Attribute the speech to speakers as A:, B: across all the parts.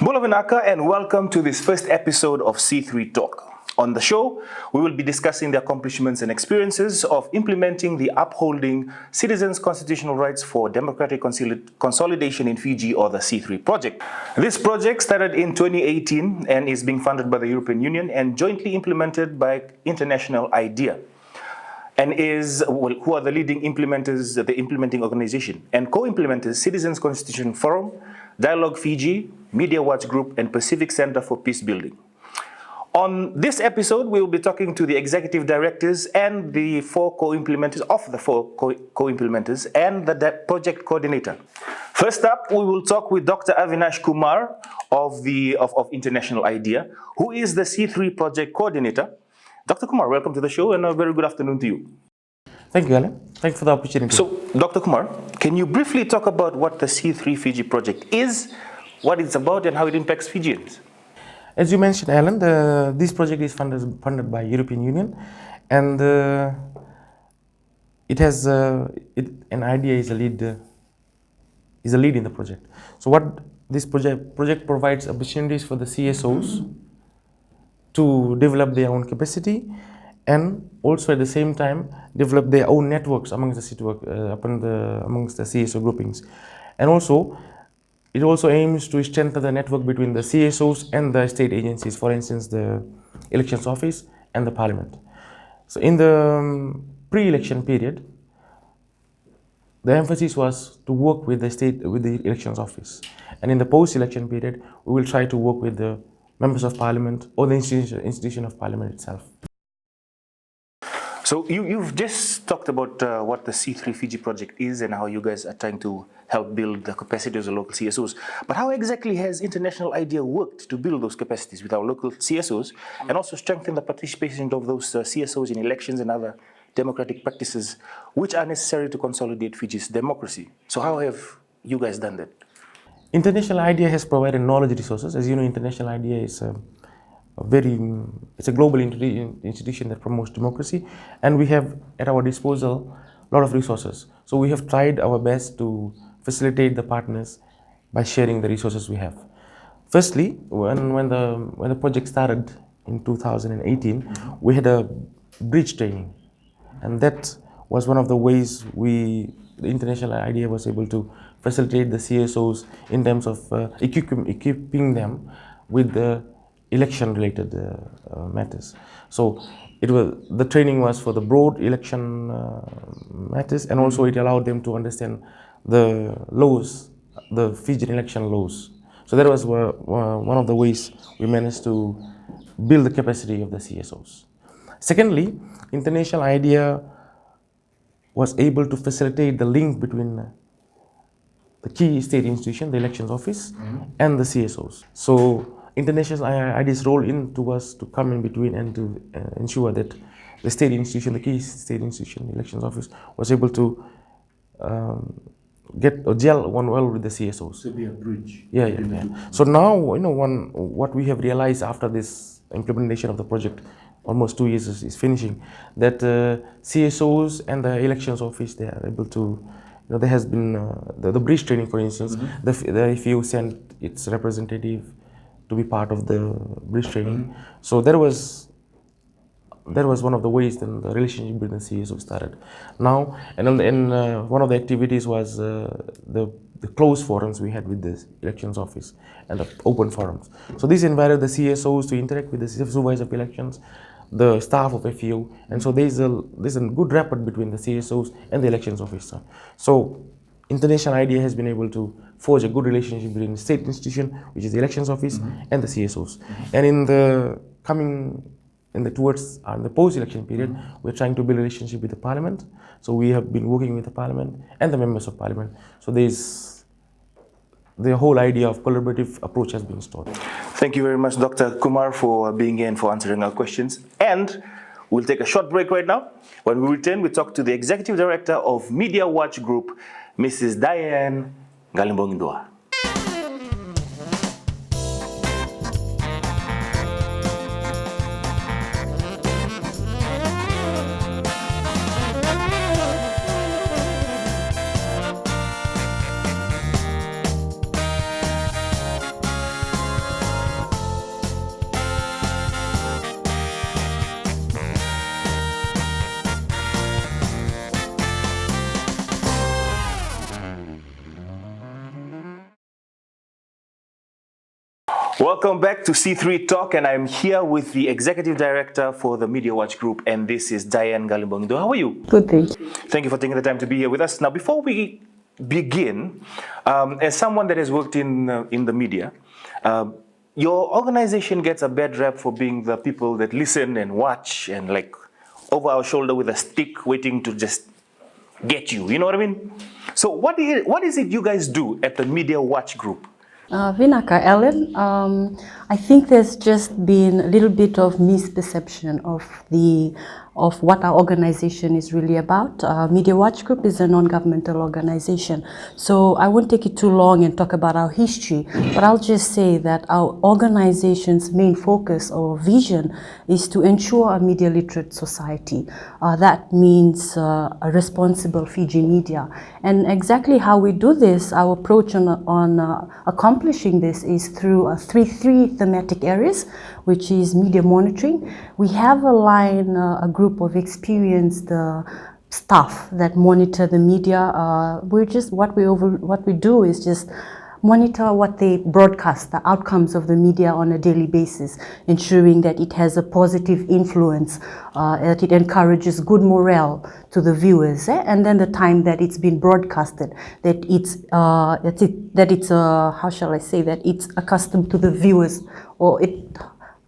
A: Bula Vinaka, and welcome to this first episode of C3 Talk. On the show, we will be discussing the accomplishments and experiences of implementing the Upholding Citizens' Constitutional Rights for Democratic Consolidation in Fiji, or the C3 project. This project started in 2018 and is being funded by the European Union and jointly implemented by International IDEA, and who are the leading implementers, the implementing organization, and co-implementers Citizens Constitution Forum, Dialogue Fiji, Media Watch Group, and Pacific Center for Peace Building. On this episode, we will be talking to the executive directors and the four co-implementers and the project coordinator. First up, we will talk with Dr. Avinash Kumar of International IDEA, who is the C3 project coordinator. Dr. Kumar, welcome to the show and a very good afternoon to you.
B: Thank you, Alan. Thank you for the opportunity.
A: So, Dr. Kumar, can you briefly talk about what the C3 Fiji project is, what it's about, and how it impacts Fijians?
B: As you mentioned, Alan, this project is funded by European Union, and it has an IDEA is a lead in the project. So, what this project provides opportunities for the CSOs to develop their own capacity, and also at the same time develop their own networks amongst the CSO groupings, and also it also aims to strengthen the network between the CSOs and the state agencies, for instance, the Elections Office and the Parliament. So in the pre-election period, the emphasis was to work with the Elections Office, and in the post-election period, we will try to work with the members of Parliament or the institution of Parliament itself.
A: So you've just talked about what the C3 Fiji project is and how you guys are trying to help build the capacities of local CSOs. But how exactly has International IDEA worked to build those capacities with our local CSOs and also strengthen the participation of those CSOs in elections and other democratic practices which are necessary to consolidate Fiji's democracy? So how have you guys done that?
B: International IDEA has provided knowledge resources. As you know, International IDEA is it's a global institution that promotes democracy, and we have at our disposal a lot of resources. So we have tried our best to facilitate the partners by sharing the resources we have. Firstly, when the project started in 2018, we had a bridge training, and that was one of the ways the International IDEA was able to facilitate the CSOs in terms of equipping them with the election-related matters. So the training was for the broad election matters, and also it allowed them to understand the laws, the Fijian election laws. So that was one of the ways we managed to build the capacity of the CSOs. Secondly, International IDEA was able to facilitate the link between the key state institution, the Elections Office, and the CSOs. So International IDEA's role was to come in between and to ensure that the state institution, the key state institution, the Elections Office, was able to gel well with the CSOs.
C: To be a bridge.
B: Yeah. So now, what we have realized after this implementation of the project, almost 2 years is finishing, that CSOs and the Elections Office, they are able to, there has been the bridge training, for instance, the FEO sent its representative to be part of the bridge training. So that was one of the ways then the relationship with the CSO started. Now, and one of the activities was the closed forums we had with the Elections Office and the open forums. So this invited the CSOs to interact with the supervisor of elections, the staff of FEO, and so there's a good rapport between the CSOs and the Elections Officer. So International IDEA has been able to forge a good relationship between the state institution, which is the Elections Office, and the CSOs. And towards the post-election period, we're trying to build a relationship with the Parliament. So we have been working with the Parliament and the members of Parliament. So the whole idea of collaborative approach has been installed.
A: Thank you very much, Dr. Kumar, for being here and for answering our questions. And we'll take a short break right now. When we return, we talk to the Executive Director of Media Watch Group, Mrs. Diane Galimbongindua. Welcome back to C3 Talk, and I'm here with the Executive Director for the Media Watch Group, and this is Diane Galimbongdo. How are you?
C: Good, thank you.
A: Thank you for taking the time to be here with us. Now, before we begin, as someone that has worked in the media, your organization gets a bad rap for being the people that listen and watch and like over our shoulder with a stick waiting to just get you. You know what I mean? So what is it you guys do at the Media Watch Group?
C: Vinaka, Ellen, I think there's just been a little bit of misperception of what our organization is really about. Media Watch Group is a non-governmental organization, so I won't take it too long and talk about our history, but I'll just say that our organization's main focus or vision is to ensure a media literate society. That means a responsible Fiji media. And exactly how we do this, our approach on accomplishing this is through three thematic areas, which is media monitoring. We have aligned a group of experienced staff that monitor the media. What we do is just monitor what they broadcast, the outcomes of the media on a daily basis, ensuring that it has a positive influence, that it encourages good morale to the viewers, and then the time that it's been broadcasted, that it's how shall I say, that it's accustomed to the viewers, or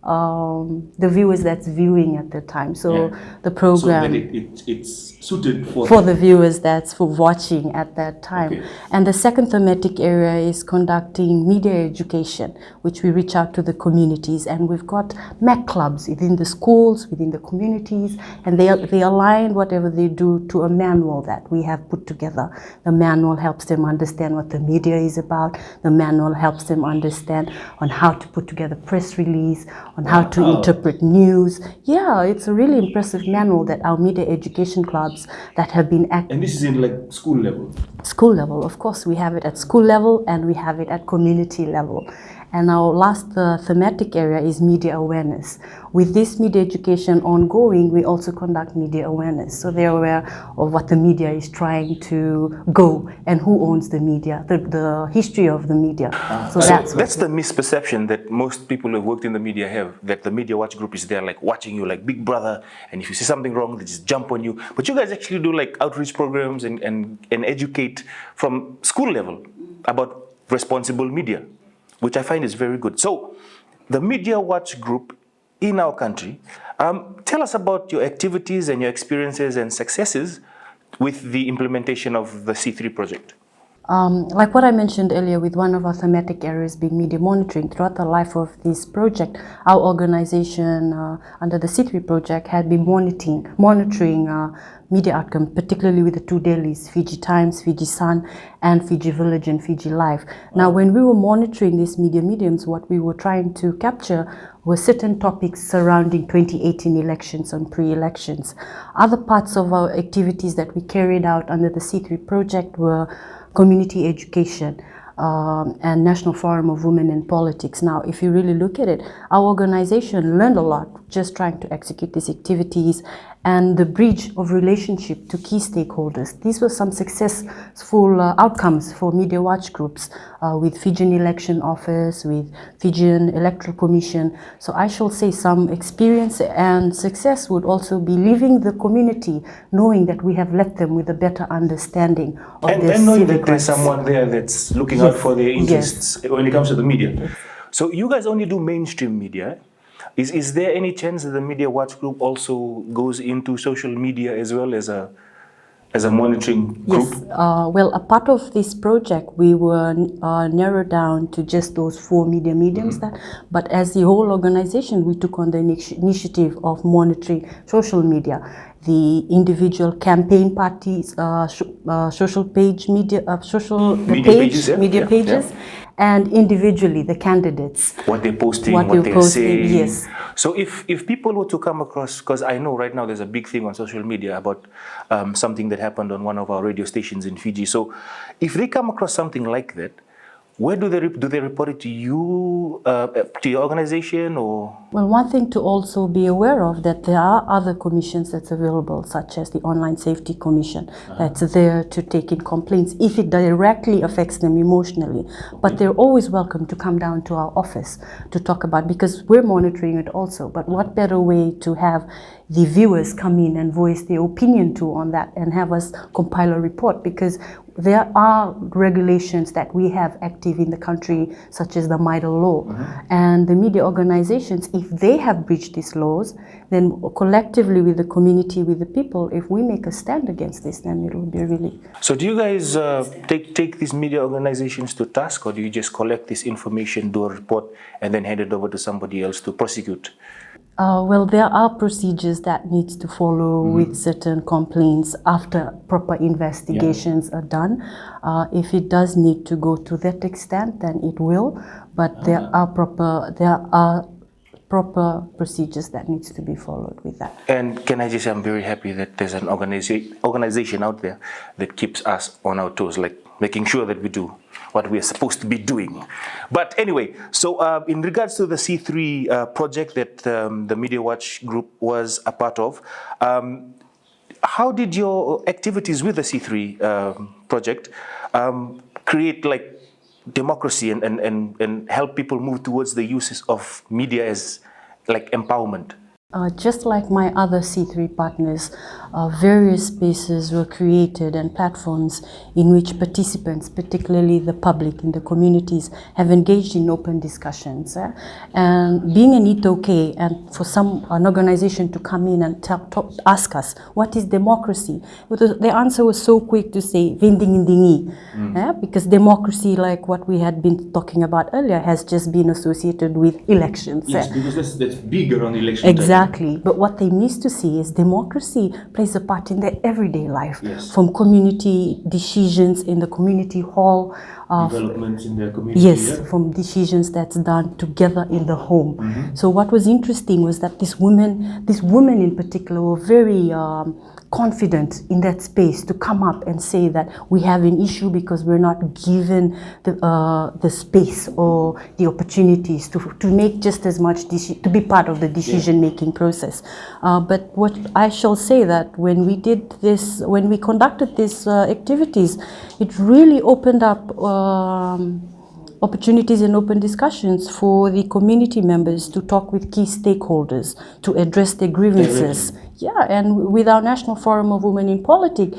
C: the viewers that's viewing at the time. So the program,
A: so that it's suited
C: for the viewers that's for watching at that time.
A: Okay.
C: And the second thematic area is conducting media education, which we reach out to the communities, and we've got MEC clubs within the schools, within the communities, and they align whatever they do to a manual that we have put together. The manual helps them understand what the media is about. The manual helps them understand on how to put together press release, on how to interpret news. Yeah, it's a really impressive manual that our media education clubs that have been
A: And this is in like school level?
C: School level, of course. We have it at school level and we have it at community level. And our last thematic area is media awareness. With this media education ongoing, we also conduct media awareness. So they're aware of what the media is trying to go and who owns the media, the history of the media. So that's
A: the misperception that most people who have worked in the media have, that the Media Watch Group is there like watching you like Big Brother, and if you see something wrong, they just jump on you. But you guys actually do like outreach programs and educate from school level about responsible media, which I find is very good. So, the Media Watch Group in our country, tell us about your activities and your experiences and successes with the implementation of the C3 project.
C: Like what I mentioned earlier, with one of our thematic areas being media monitoring, throughout the life of this project, our organization under the C3 project had been monitoring media outcome, particularly with the two dailies, Fiji Times, Fiji Sun, and Fiji Village and Fiji Life. Now, when we were monitoring these media mediums, what we were trying to capture were certain topics surrounding 2018 elections and pre-elections. Other parts of our activities that we carried out under the C3 project were community education, and National Forum of Women in Politics. Now, if you really look at it, our organization learned a lot just trying to execute these activities and the bridge of relationship to key stakeholders. These were some successful outcomes for Media Watch groups with Fijian Election Office, with Fijian Electoral Commission. So I shall say some experience and success would also be leaving the community knowing that we have left them with a better understanding of their
A: and knowing that
C: civic
A: there's
C: rights.
A: someone there that's looking out for their interests when it comes to the media. So you guys only do mainstream media. Is there any chance that the Media Watch Group also goes into social media as well as a monitoring group?
C: Yes. Well, a part of this project, we were narrowed down to just those 4 media mediums. But as the whole organization, we took on the initiative of monitoring social media. The individual campaign parties, social page media, media pages, and individually the candidates.
A: What they're posting, what they're saying. Yes. So if people were to come across, because I know right now there's a big thing on social media about something that happened on one of our radio stations in Fiji. So if they come across something like that, where do they report it to you, to your organization, or?
C: Well, one thing to also be aware of that there are other commissions that's available, such as the Online Safety Commission, that's there to take in complaints if it directly affects them emotionally. But they're always welcome to come down to our office to talk about, because we're monitoring it also. But what better way to have the viewers come in and voice their opinion to on that and have us compile a report, because there are regulations that we have active in the country, such as the MIDA law. And the media organizations, if they have breached these laws, then collectively with the community, with the people, if we make a stand against this, then it will be really...
A: So do you guys take these media organizations to task, or do you just collect this information, do a report, and then hand it over to somebody else to prosecute?
C: Well, there are procedures that needs to follow with certain complaints after proper investigations are done. If it does need to go to that extent, then it will. But there are proper procedures that needs to be followed with that.
A: And can I just say, I'm very happy that there's an organization out there that keeps us on our toes, like making sure that we do what we are supposed to be doing. But anyway, so in regards to the C3 project that the Media Watch group was a part of, how did your activities with the C3 project create like democracy and help people move towards the uses of media as like empowerment?
C: Just like my other C3 partners, various spaces were created and platforms in which participants, particularly the public in the communities, have engaged in open discussions. And being an it-okay, and for an organization to come in and ask us, what is democracy? The answer was so quick to say, Vinding because democracy, like what we had been talking about earlier, has just been associated with elections.
A: Yes, because that's bigger on election
C: Exactly. But what they miss to see is democracy plays a part in their everyday life, from community decisions in the community hall,
A: developments in their community.
C: Yes, from decisions that's done together in the home. So what was interesting was that these women in particular were very confident in that space to come up and say that we have an issue because we're not given the space or the opportunities to make just as much, to be part of the decision-making process. But what I shall say that when we conducted these activities, it really opened up opportunities and open discussions for the community members to talk with key stakeholders, to address their grievances. Yeah, and with our National Forum of Women in Politics,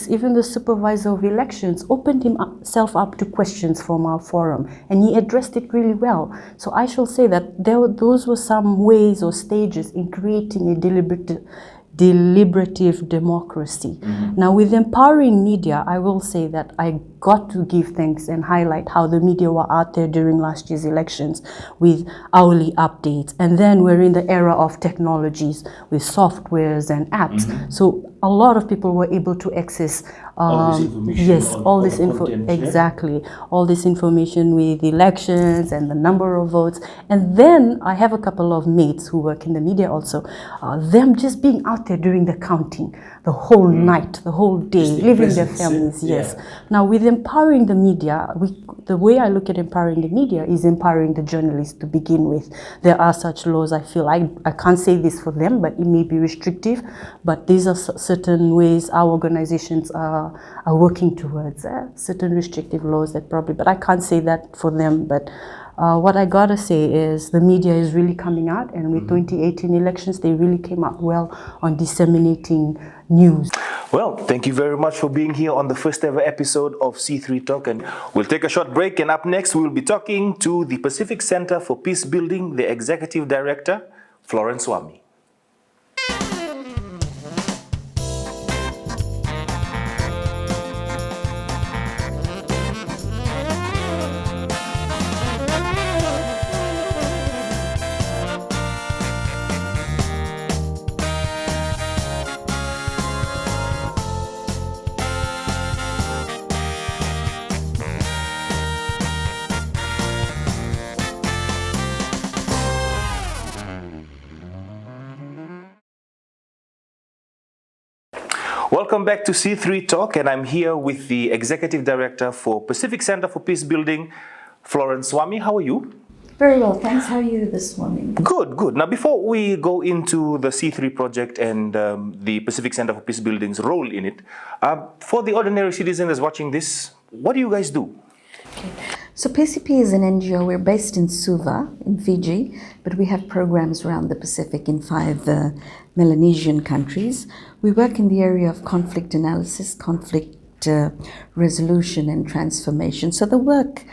C: even the supervisor of elections opened himself up to questions from our forum, and he addressed it really well. So I shall say that those were some ways or stages in creating a deliberative democracy. Now, with empowering media, I will say that I got to give thanks and highlight how the media were out there during last year's elections with hourly updates. And then we're in the era of technologies with softwares and apps. So a lot of people were able to access
A: all this information.
C: Yes, all this info. Exactly. All this information with elections and the number of votes. And then I have a couple of mates who work in the media also. Them just being out there during the counting, the whole night, the whole day, leaving their families. Yes. Now, with empowering the media, the way I look at empowering the media is empowering the journalists to begin with. There are such laws. I feel I can't say this for them, but it may be restrictive. But these are certain ways our organizations are working towards, certain restrictive laws that probably, but I can't say that for them. But what I gotta say is the media is really coming out, and with 2018 elections, they really came out well on disseminating news.
A: Well, thank you very much for being here on the first ever episode of C3 Talk, and we'll take a short break, and up next we'll be talking to the Pacific Center for Peace Building, the Executive Director, Florence Swami. Welcome back to C3 Talk, and I'm here with the Executive Director for Pacific Center for Peace Building, Florence Swami. How are you?
D: Very well, thanks. How are you this morning?
A: Good, good. Now, before we go into the C3 project and the Pacific Center for Peace Building's role in it, for the ordinary citizen that's watching this, what do you guys do?
D: Okay. So PCP is an NGO. We're based in Suva, in Fiji, but we have programs around the Pacific in 5 Melanesian countries. We work in the area of conflict analysis, conflict resolution and transformation. So the work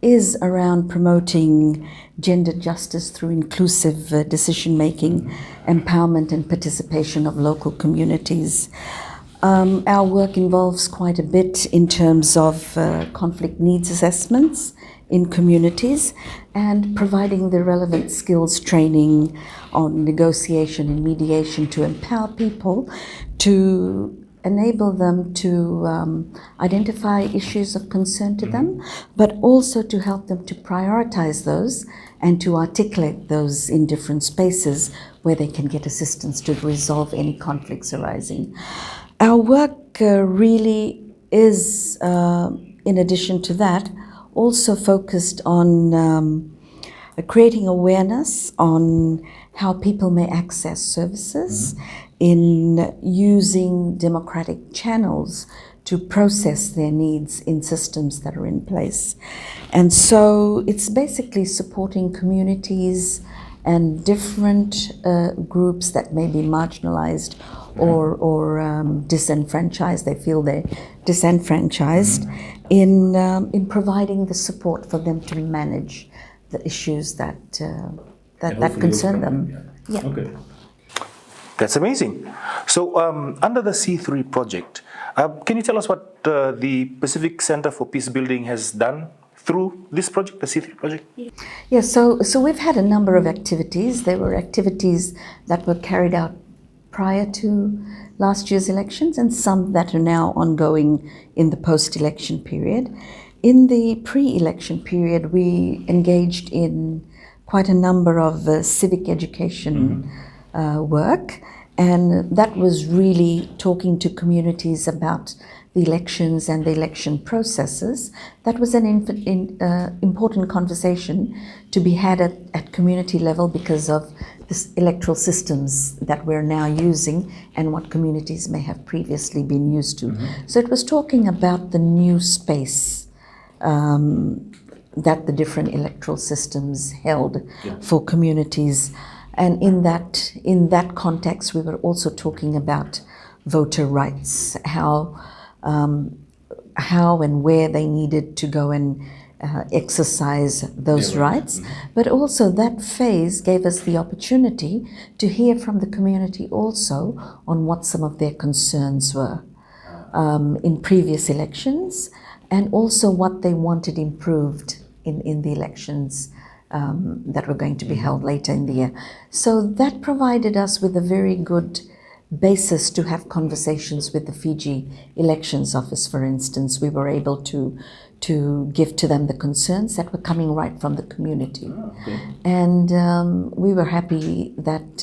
D: is around promoting gender justice through inclusive decision-making, empowerment and participation of local communities. Our work involves quite a bit in terms of conflict needs assessments in communities and providing the relevant skills training on negotiation and mediation to empower people, to enable them to identify issues of concern to them, but also to help them to prioritize those and to articulate those in different spaces where they can get assistance to resolve any conflicts arising. Our work really is, in addition to that, also focused on creating awareness on how people may access services, in using democratic channels to process their needs in systems that are in place. And so it's basically supporting communities and different groups that may be marginalized or disenfranchised. They feel they're disenfranchised in providing the support for them to manage the issues that concern them.
A: Yeah. Okay. That's amazing. So under the C3 project, can you tell us what the Pacific Center for Peace Building has done through this project, the C3 project?
D: Yeah, so we've had a number of activities. There were activities that were carried out prior to last year's elections and some that are now ongoing in the post-election period. In the pre-election period, we engaged in quite a number of civic education work, and that was really talking to communities about the elections and the election processes. That was an important conversation to be had at community level because of the electoral systems that we're now using and what communities may have previously been used to. So it was talking about the new space that the different electoral systems held for communities. And in that context, we were also talking about voter rights, how and where they needed to go and exercise those rights. But also that phase gave us the opportunity to hear from the community also on what some of their concerns were in previous elections, and also what they wanted improved in the elections that were going to be held later in the year. So that provided us with a very good basis to have conversations with the Fiji Elections Office, for instance. We were able to give to them the concerns that were coming right from the community. And we were happy that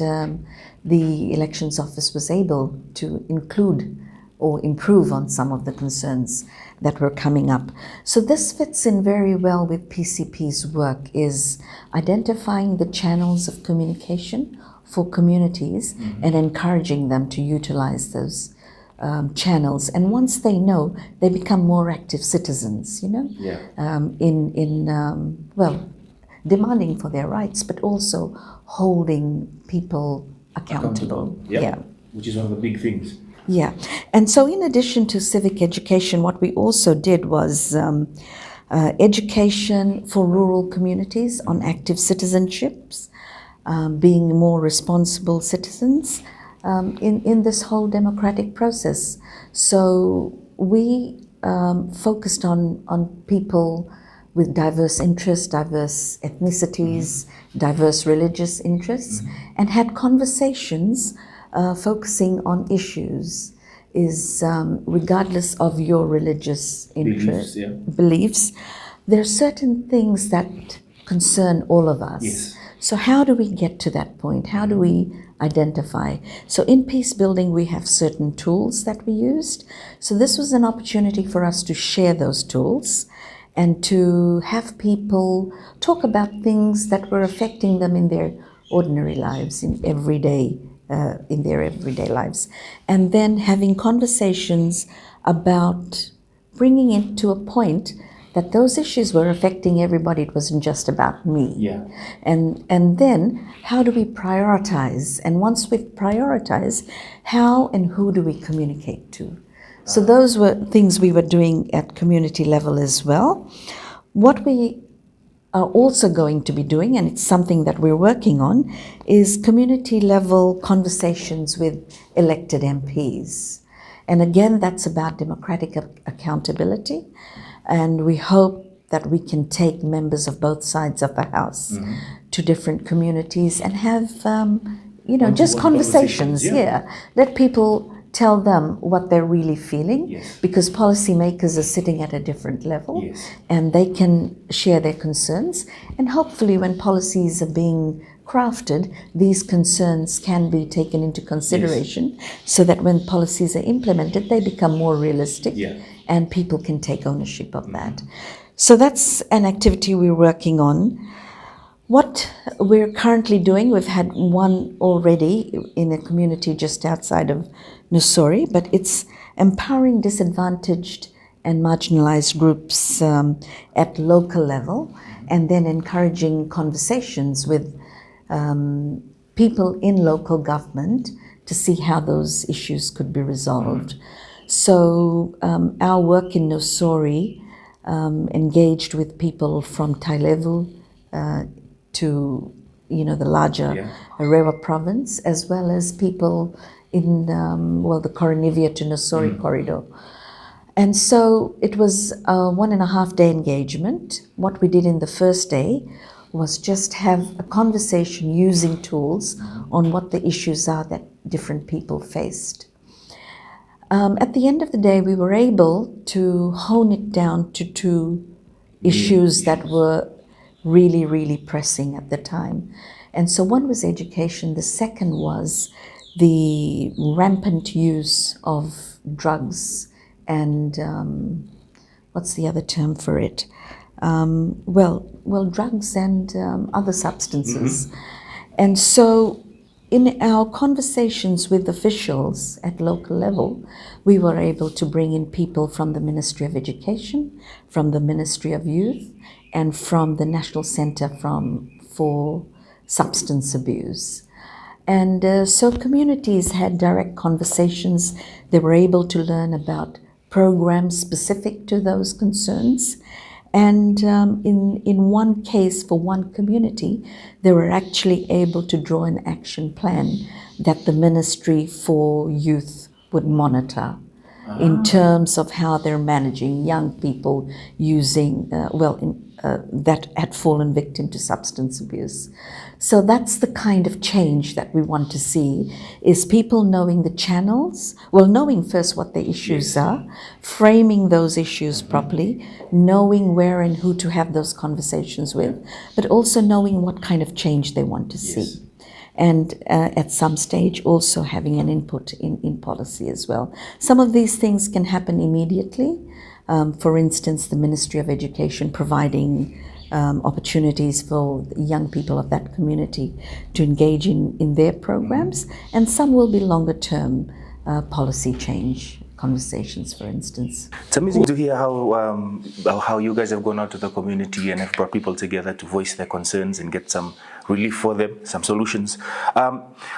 D: the Elections Office was able to include or improve on some of the concerns that were coming up. So this fits in very well with PCP's work, is identifying the channels of communication for communities and encouraging them to utilize those channels. And once they know, they become more active citizens, demanding for their rights, but also holding people accountable.
A: Yeah, which is one of the big things.
D: Yeah, and so in addition to civic education, what we also did was education for rural communities on active citizenships, being more responsible citizens in this whole democratic process. So we focused on people with diverse interests, diverse ethnicities, diverse religious interests, and had conversations focusing on issues is regardless of your religious interest, beliefs, there are certain things that concern all of us. So how do we get to that point? How do we identify? So in peace building, we have certain tools that we used. So this was an opportunity for us to share those tools and to have people talk about things that were affecting them in their ordinary lives, in their everyday lives. And then having conversations about bringing it to a point that those issues were affecting everybody. It wasn't just about me.
A: Yeah.
D: And then how do we prioritize? And once we prioritize, how and who do we communicate to? So those were things we were doing at community level as well. What we are also going to be doing, and it's something that we're working on, is community level conversations with elected MPs. And again, that's about democratic accountability. And we hope that we can take members of both sides of the House to different communities and have, just conversations. Yeah. Let people tell them what they're really feeling, because policymakers are sitting at a different level, and they can share their concerns. And hopefully when policies are being crafted, these concerns can be taken into consideration so that when policies are implemented, they become more realistic and people can take ownership of that. So that's an activity we're working on. What we're currently doing, we've had one already in a community just outside of Nusori, but it's empowering disadvantaged and marginalized groups at local level, and then encouraging conversations with people in local government to see how those issues could be resolved. So our work in Nusori engaged with people from Tailevu to the larger Arewa province, as well as people in the Coronivia to Nusori corridor. And so it was a 1.5 day engagement. What we did in the first day was just have a conversation using tools on what the issues are that different people faced. At the end of the day, we were able to hone it down to 2 issues that were really, really pressing at the time. And so one was education. The second was the rampant use of drugs and what's the other term for it? Drugs and other substances. And so in our conversations with officials at local level, we were able to bring in people from the Ministry of Education, from the Ministry of Youth, and from the National Center for Substance Abuse. And so communities had direct conversations. They were able to learn about programs specific to those concerns. And in one case, for one community, they were actually able to draw an action plan that the Ministry for Youth would monitor in terms of how they're managing young people using, that had fallen victim to substance abuse. So that's the kind of change that we want to see, is people knowing the channels, knowing first what the issues are, framing those issues properly, knowing where and who to have those conversations with, but also knowing what kind of change they want to see. And at some stage also having an input in policy as well. Some of these things can happen immediately. For instance, the Ministry of Education providing opportunities for young people of that community to engage in their programs, and some will be longer term policy change conversations, for instance.
A: It's amazing to hear how you guys have gone out to the community and have brought people together to voice their concerns and get some relief for them, some solutions.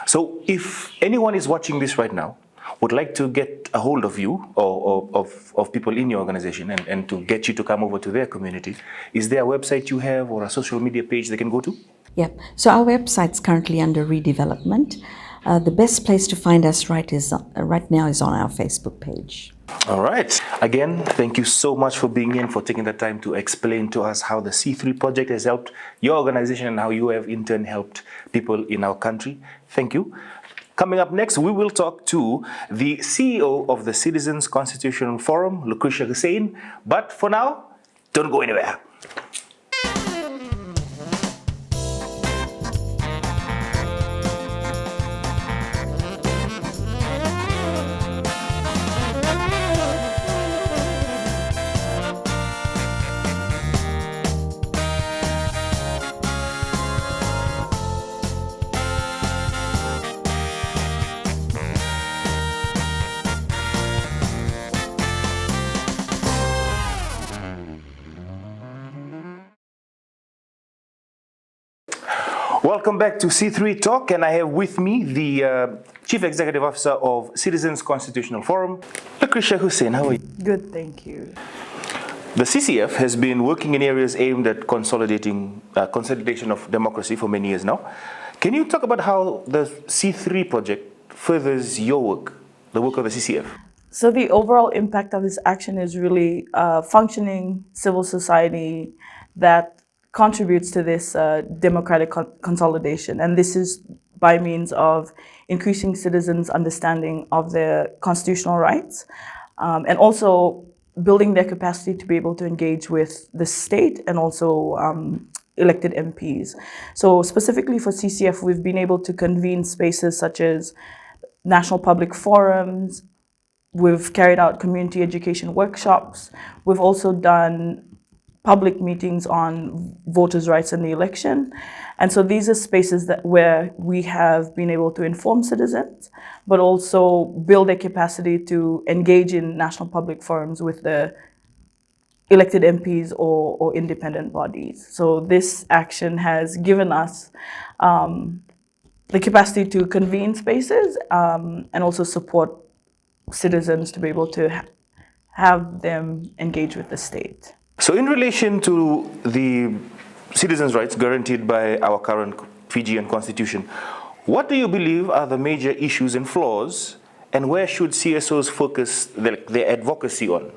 A: So if anyone is watching this right now, would like to get a hold of you or of people in your organization and to get you to come over to their community, is there a website you have or a social media page they can go to?
D: Yeah, so our website's currently under redevelopment. The best place to find us right now is on our Facebook page.
A: All right. Again, thank you so much for being in, for taking the time to explain to us how the C3 project has helped your organization and how you have in turn helped people in our country. Thank you. Coming up next, we will talk to the CEO of the Citizens Constitutional Forum, Lucretia Hussein. But for now, don't go anywhere. Welcome back to C3 Talk, and I have with me the Chief Executive Officer of Citizens Constitutional Forum, Lucretia Hussein. How are you?
E: Good, thank you.
A: The CCF has been working in areas aimed at consolidation of democracy for many years now. Can you talk about how the C3 project furthers your work, the work of the CCF?
E: So the overall impact of this action is really functioning civil society that contributes to this democratic consolidation. And this is by means of increasing citizens' understanding of their constitutional rights, and also building their capacity to be able to engage with the state and also elected MPs. So specifically for CCF, we've been able to convene spaces such as national public forums. We've carried out community education workshops. We've also done public meetings on voters' rights in the election. And so these are spaces where we have been able to inform citizens, but also build their capacity to engage in national public forums with the elected MPs or independent bodies. So this action has given us the capacity to convene spaces and also support citizens to be able to have them engage with the state.
A: So in relation to the citizens' rights guaranteed by our current Fijian constitution, what do you believe are the major issues and flaws, and where should CSOs focus their advocacy on?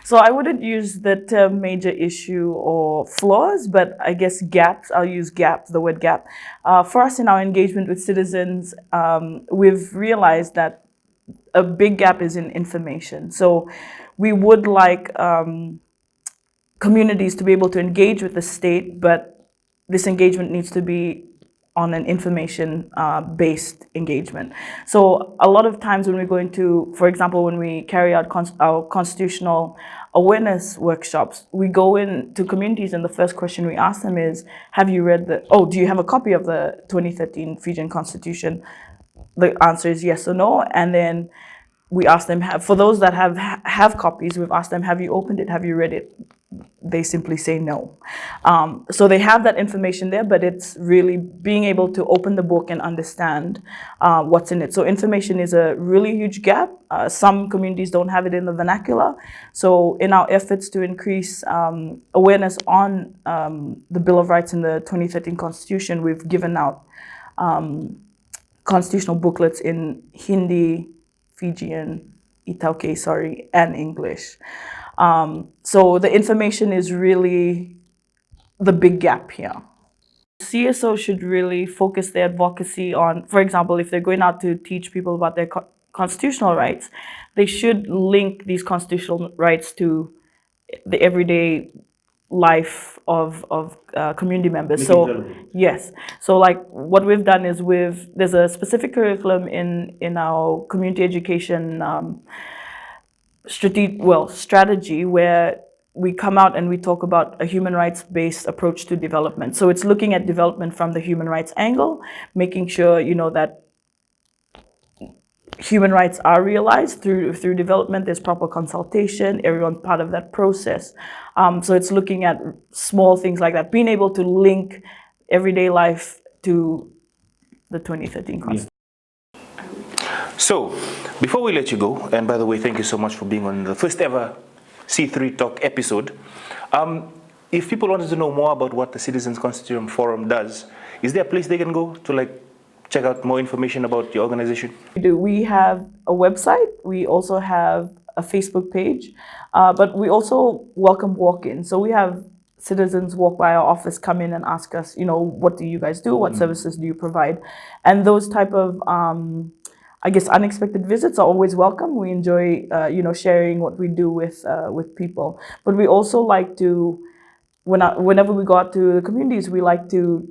E: So I wouldn't use the term major issue or flaws, but I guess gaps. I'll use gaps, the word gap. For us in our engagement with citizens, we've realized that a big gap is in information. So we would like communities to be able to engage with the state, but this engagement needs to be on an information-based engagement. So a lot of times when we're going to, for example, when we carry out our constitutional awareness workshops, we go into communities and the first question we ask them is, do you have a copy of the 2013 Fijian Constitution? The answer is yes or no. And then we ask them, for those that have copies, we've asked them, have you opened it? Have you read it? They simply say no. So they have that information there, but it's really being able to open the book and understand what's in it. So information is a really huge gap. Some communities don't have it in the vernacular. So in our efforts to increase awareness on the Bill of Rights in the 2013 Constitution, we've given out constitutional booklets in Hindi, Fijian, Itauke, and English. So the information is really the big gap here. CSO should really focus their advocacy on, for example, if they're going out to teach people about their constitutional rights, they should link these constitutional rights to the everyday life of community members. So yes, so like what we've done is there's a specific curriculum in our community education strategy where we come out and we talk about a human rights based approach to development. So it's looking at development from the human rights angle, making sure that human rights are realized through development. There's proper consultation, everyone's part of that process. So it's looking at small things like that, being able to link everyday life to the 2013 Constitution.
A: So, before we let you go, and by the way, thank you so much for being on the first ever C3 Talk episode. If people wanted to know more about what the Citizens Constitutional Forum does, is there a place they can go to check out more information about your organization?
E: We have a website. We also have a Facebook page, but we also welcome walk-in. So we have citizens walk by our office, come in and ask us, what do you guys do? What services do you provide? And those type of, unexpected visits are always welcome. We enjoy, sharing what we do with people. But we also like to, whenever we go out to the communities, we like to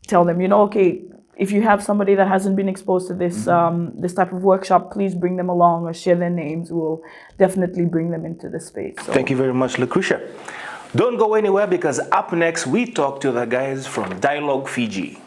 E: tell them, okay, if you have somebody that hasn't been exposed to this this type of workshop, please bring them along or share their names. We'll definitely bring them into the space. So.
A: Thank you very much, Lucretia. Don't go anywhere, because up next we talk to the guys from Dialogue Fiji.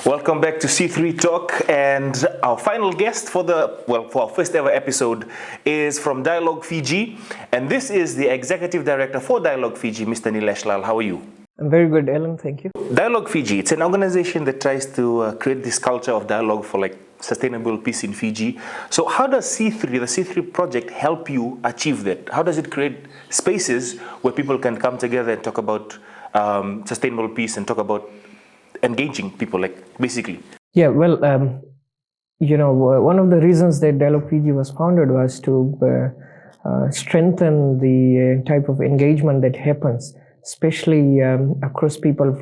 A: Welcome back to C3 Talk, and our final guest for our first ever episode is from Dialogue Fiji, and this is the Executive Director for Dialogue Fiji, Mr. Nilesh Lal. How are you?
F: I'm very good, Ellen. Thank you.
A: Dialogue Fiji, it's an organization that tries to create this culture of dialogue for sustainable peace in Fiji. So how does C3, the C3 project, help you achieve that? How does it create spaces where people can come together and talk about sustainable peace and talk about engaging people, basically?
F: Yeah, well, one of the reasons that Dialogue Fiji was founded was to strengthen the type of engagement that happens, especially across people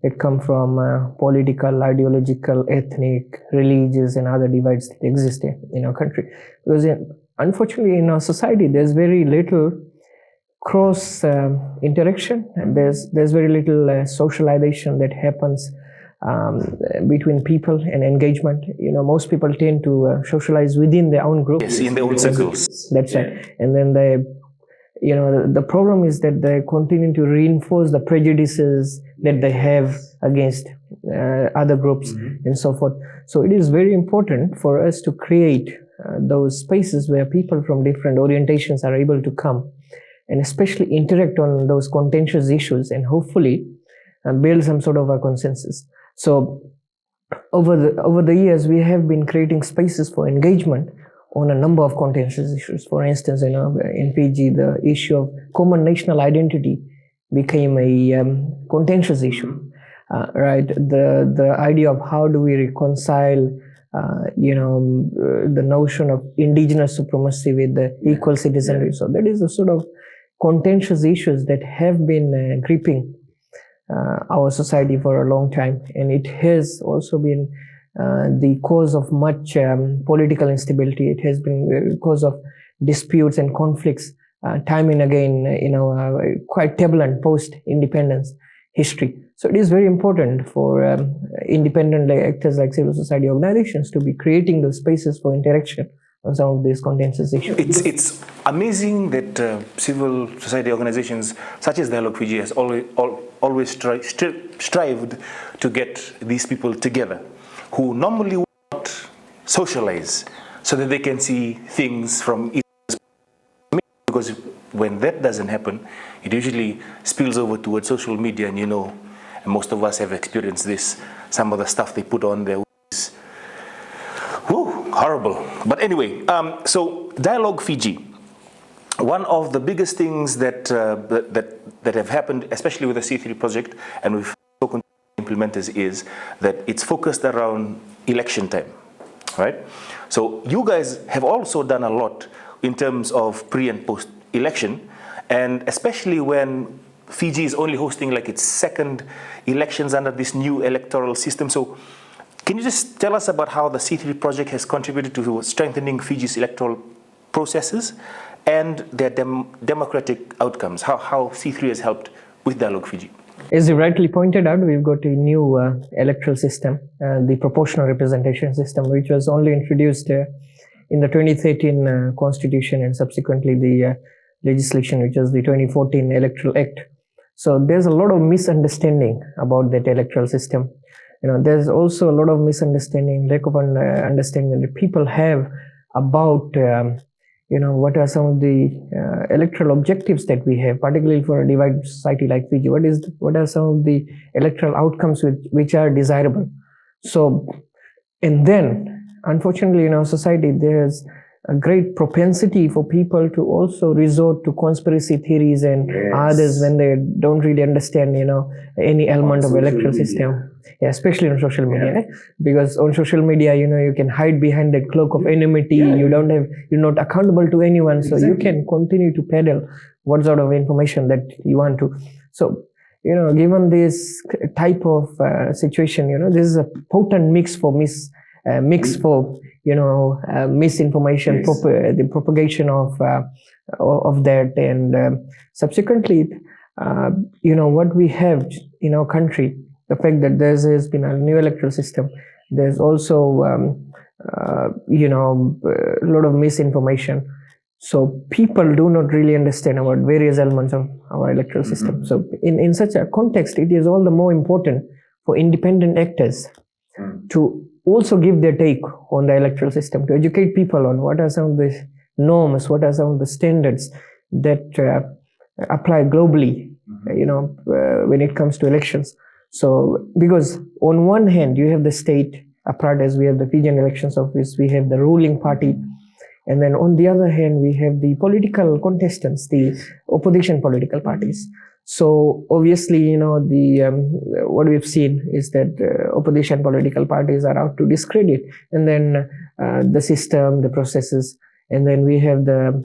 F: that come from political, ideological, ethnic, religious, and other divides that exist in our country. Because unfortunately, in our society, there's very little cross interaction, and there's very little socialization that happens between people and engagement. Most people tend to socialize within their own groups.
A: Yes, in their own circles.
F: That's right. And then the problem is that they continue to reinforce the prejudices that they have against other groups and so forth. So it is very important for us to create those spaces where people from different orientations are able to come and especially interact on those contentious issues and hopefully build some sort of a consensus. So over the years, we have been creating spaces for engagement on a number of contentious issues. For instance, in Fiji, the issue of common national identity became a contentious issue, right? The idea of how do we reconcile the notion of indigenous supremacy with the equal citizenry. So that is the sort of contentious issues that have been gripping our society for a long time, and it has also been the cause of much political instability. It has been the cause of disputes and conflicts time and again in our quite turbulent post-independence history. So it is very important for independent actors like civil society organizations to be creating those spaces for interaction on some of these contentious issues.
A: It's amazing that civil society organizations such as Dialogue Fiji has always strived to get these people together who normally would not socialize so that they can see things from each other's, because when that doesn't happen, it usually spills over towards social media, and most of us have experienced this. Some of the stuff they put on there is horrible. But anyway, so Dialogue Fiji, one of the biggest things that have happened, especially with the C3 project, and we've spoken to implementers, is that it's focused around election time, right? So you guys have also done a lot in terms of pre and post election, and especially when Fiji is only hosting its second elections under this new electoral system. So can you just tell us about how the C3 project has contributed to strengthening Fiji's electoral processes and their democratic outcomes, how C3 has helped with Dialogue Fiji?
F: As you rightly pointed out, we've got a new electoral system, the proportional representation system, which was only introduced in the 2013 Constitution and subsequently the legislation, which was the 2014 Electoral Act. So there's a lot of misunderstanding about that electoral system. There's also a lot of misunderstanding, lack of understanding that people have about what are some of the electoral objectives that we have, particularly for a divided society like Fiji. What are some of the electoral outcomes which are desirable? So, and then, unfortunately, in our society, there's a great propensity for people to also resort to conspiracy theories and others when they don't really understand, any element of electoral system. Yeah, especially on social media, because on social media, you can hide behind that cloak of anonymity. You're not accountable to anyone, so you can continue to peddle what sort of information that you want to. So, given this type of situation, this is a potent mix for misinformation, the propagation of that, and subsequently, what we have in our country, the fact that there has been a new electoral system, there's also a lot of misinformation. So people do not really understand about various elements of our electoral system. So in such a context, it is all the more important for independent actors to also give their take on the electoral system, to educate people on what are some of the norms, what are some of the standards that apply globally, when it comes to elections. So, because on one hand, you have the state apparatus, we have the Fijian Elections Office, we have the ruling party, and then on the other hand, we have the political contestants, the opposition political parties. So obviously, what we've seen is that opposition political parties are out to discredit, and then the system, the processes, and then we have the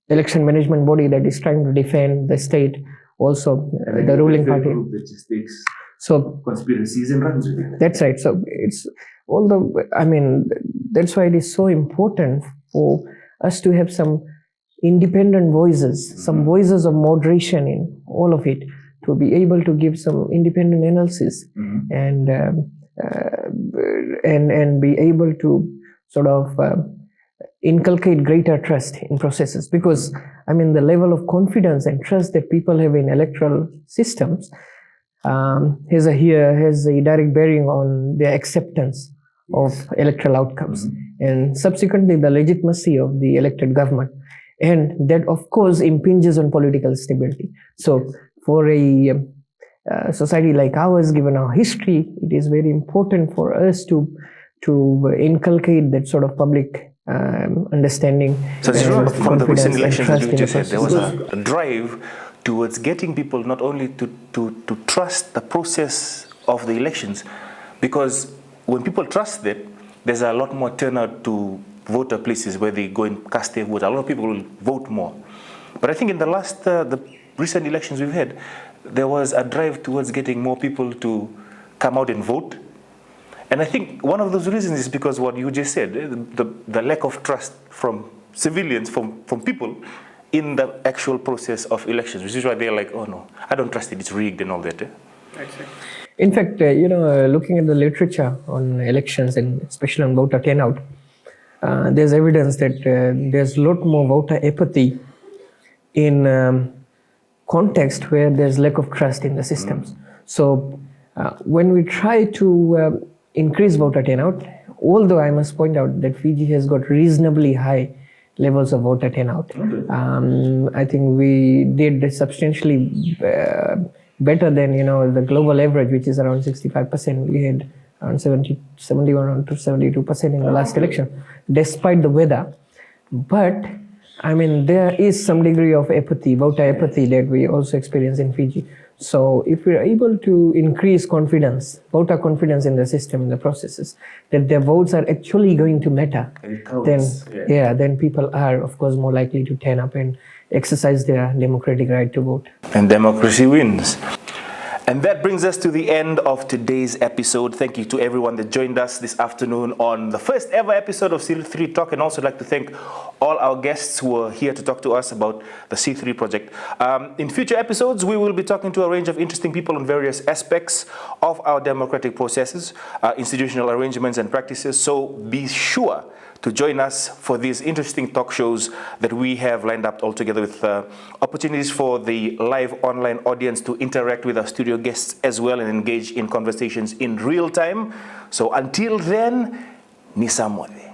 F: election management body that is trying to defend the state, also the ruling party. So
A: Conspiracies and runs with it.
F: that's right. So it's all that's why it is so important for us to have some independent voices, some voices of moderation in all of it, to be able to give some independent analysis and be able to sort of inculcate greater trust in processes, because the level of confidence and trust that people have in electoral systems has a direct bearing on their acceptance of electoral outcomes and subsequently the legitimacy of the elected government, and that of course impinges on political stability. So for a society like ours, given our history, it is very important for us to inculcate that sort of public understanding.
A: So from the recent elections that you
F: in
A: just
F: the
A: said, there was a drive towards getting people not only to trust the process of the elections, because when people trust it, there's a lot more turnout to voter places where they go and cast their vote. A lot of people will vote more. But I think in the recent elections we've had, there was a drive towards getting more people to come out and vote. And I think one of those reasons is because what you just said, the lack of trust from civilians, from people in the actual process of elections, which is why they're like, oh no, I don't trust it, it's rigged and all that.
F: In fact, looking at the literature on elections and especially on voter turnout, there's evidence that there's a lot more voter apathy in context where there's lack of trust in the systems. So when we try to increase voter turnout, although I must point out that Fiji has got reasonably high levels of voter turnout. I think we did substantially better than the global average, which is around 65%. We had around 71 to 72% in the last election, despite the weather. But there is some degree of apathy, voter apathy, that we also experience in Fiji. So if we are able to increase confidence, voter confidence in the system, in the processes, that their votes are actually going to matter, then people are, of course, more likely to turn up and exercise their democratic right to vote.
A: And democracy wins. And that brings us to the end of today's episode. Thank you to everyone that joined us this afternoon on the first ever episode of C3 Talk. And also like to thank all our guests who are here to talk to us about the C3 project. In future episodes, we will be talking to a range of interesting people on various aspects of our democratic processes, institutional arrangements and practices. So be sure to join us for these interesting talk shows that we have lined up all together, with opportunities for the live online audience to interact with our studio guests as well and engage in conversations in real time. So until then, ni samwade.